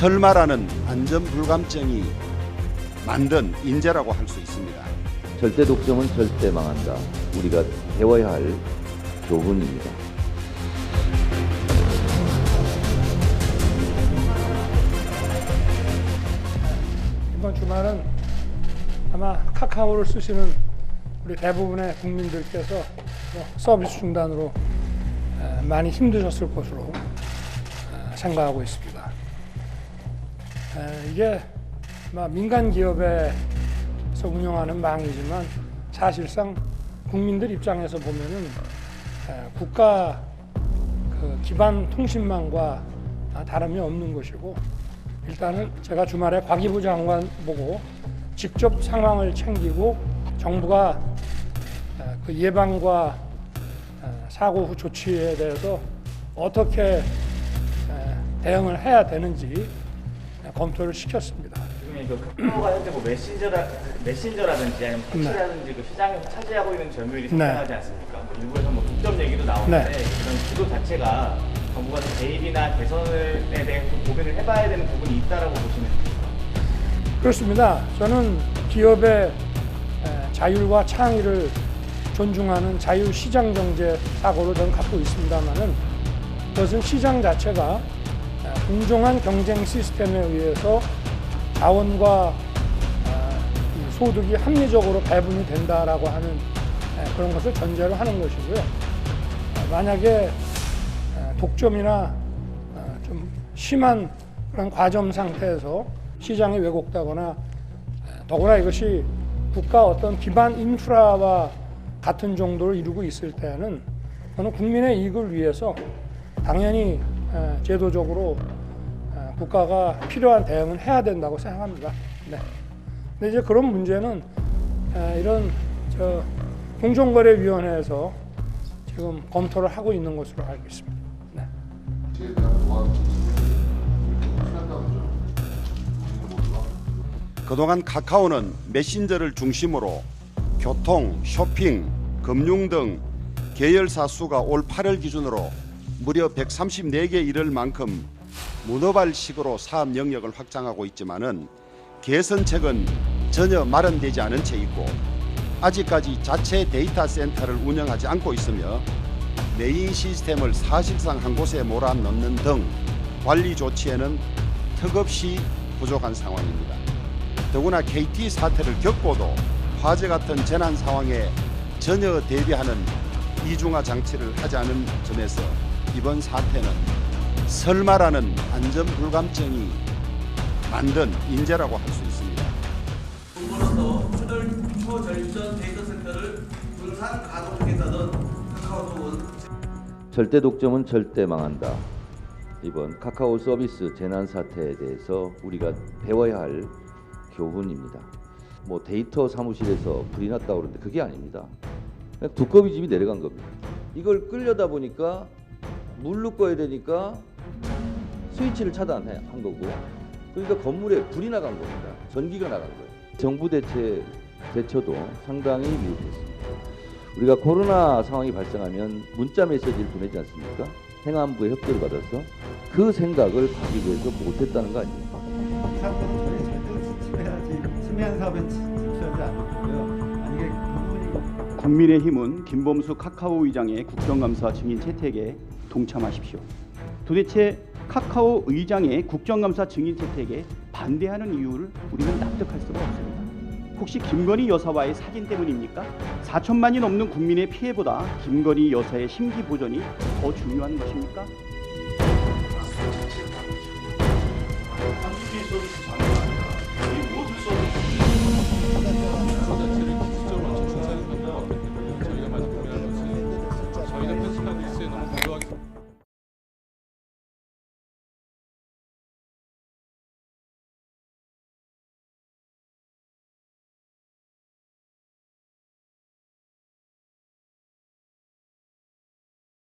설마라는 안전불감증이 만든 인재라고 할 수 있습니다. 절대 독점은 절대 망한다. 우리가 배워야 할 교훈입니다. 이번 주말은 아마 카카오를 쓰시는 우리 대부분의 국민들께서 서비스 중단으로 많이 힘드셨을 것으로 생각하고 있습니다. 이게 민간 기업에서 운영하는 망이지만 사실상 국민들 입장에서 보면은 국가 기반 통신망과 다름이 없는 것이고, 일단은 제가 주말에 과기부 장관 보고 직접 상황을 챙기고 정부가 그 예방과 사고 후 조치에 대해서 어떻게 대응을 해야 되는지 검토를 시켰습니다. 그 카카오가 현재 메신저라든지 아니면 택시라든지 그 시장에서 차지하고 있는 점유율이 상당하지 않습니까? 일부에서 독점 얘기도 나오는데 그런 구도 자체가 정부가 개입이나 개선에 대해 좀 고민을 해봐야 되는 부분이 있다라고 보시는 겁니까? 그렇습니다. 저는 기업의 자율과 창의를 존중하는 자유시장 경제 사고를 저는 갖고 있습니다만은, 그것은 시장 자체가 공정한 경쟁 시스템에 의해서 자원과 소득이 합리적으로 배분이 된다라고 하는 그런 것을 전제로 하는 것이고요. 만약에 독점이나 좀 심한 그런 과점 상태에서 시장이 왜곡되거나, 더구나 이것이 국가 어떤 기반 인프라와 같은 정도를 이루고 있을 때는 저는 국민의 이익을 위해서 당연히 제도적으로 국가가 필요한 대응은 해야 된다고 생각합니다. 네. 근데 이제 그런 문제는 이런 공정거래위원회에서 지금 검토를 하고 있는 것으로 알고 있습니다. 네. 그동안 카카오는 메신저를 중심으로 교통, 쇼핑, 금융 등 계열사 수가 올 8월 기준으로 무려 134개 이를 만큼 문어발식으로 사업 영역을 확장하고 있지만은 개선책은 전혀 마련되지 않은 채 있고, 아직까지 자체 데이터 센터를 운영하지 않고 있으며 메인 시스템을 사실상 한 곳에 몰아넣는 등 관리 조치에는 턱없이 부족한 상황입니다. 더구나 KT 사태를 겪고도 화재 같은 재난 상황에 전혀 대비하는 이중화 장치를 하지 않은 점에서 이번 사태는 설마라는 안전불감증이 만든 인재라고 할 수 있습니다. 정부로서 초절전 데이터 센터를 분산 가동하겠다던 카카오톡은 절대 독점은 절대 망한다. 이번 카카오 서비스 재난 사태에 대해서 우리가 배워야 할 교훈입니다. 데이터 사무실에서 불이 났다고 그러는데 그게 아닙니다. 그냥 두꺼비 집이 내려간 겁니다. 이걸 끌려다 보니까 물로 꺼야 되니까 스위치를 차단한 거고, 그러니까 건물에 불이 나간 겁니다. 전기가 나간 거예요. 정부 대처도 상당히 미흡했습니다. 우리가 코로나 상황이 발생하면 문자 메시지를 보내지 않습니까? 행안부의 협조를 받아서 그 생각을 과기부에서 못했다는 거 아닙니까? 이 사건은 저희 절대 지켜야지, 침해한 사업은 지켜야지 않고요. 만약에 그 부분이 국민의힘은 김범수 카카오 의장의 국정감사 증인 채택에 동참하십시오. 도대체 카카오 의장의 국정감사 증인 채택에 반대하는 이유를 우리는 납득할 수가 없습니다. 혹시 김건희 여사와의 사진 때문입니까? 4천만이 넘는 국민의 피해보다 김건희 여사의 심기 보전이 더 중요한 것입니까? 한국인 서비스 장관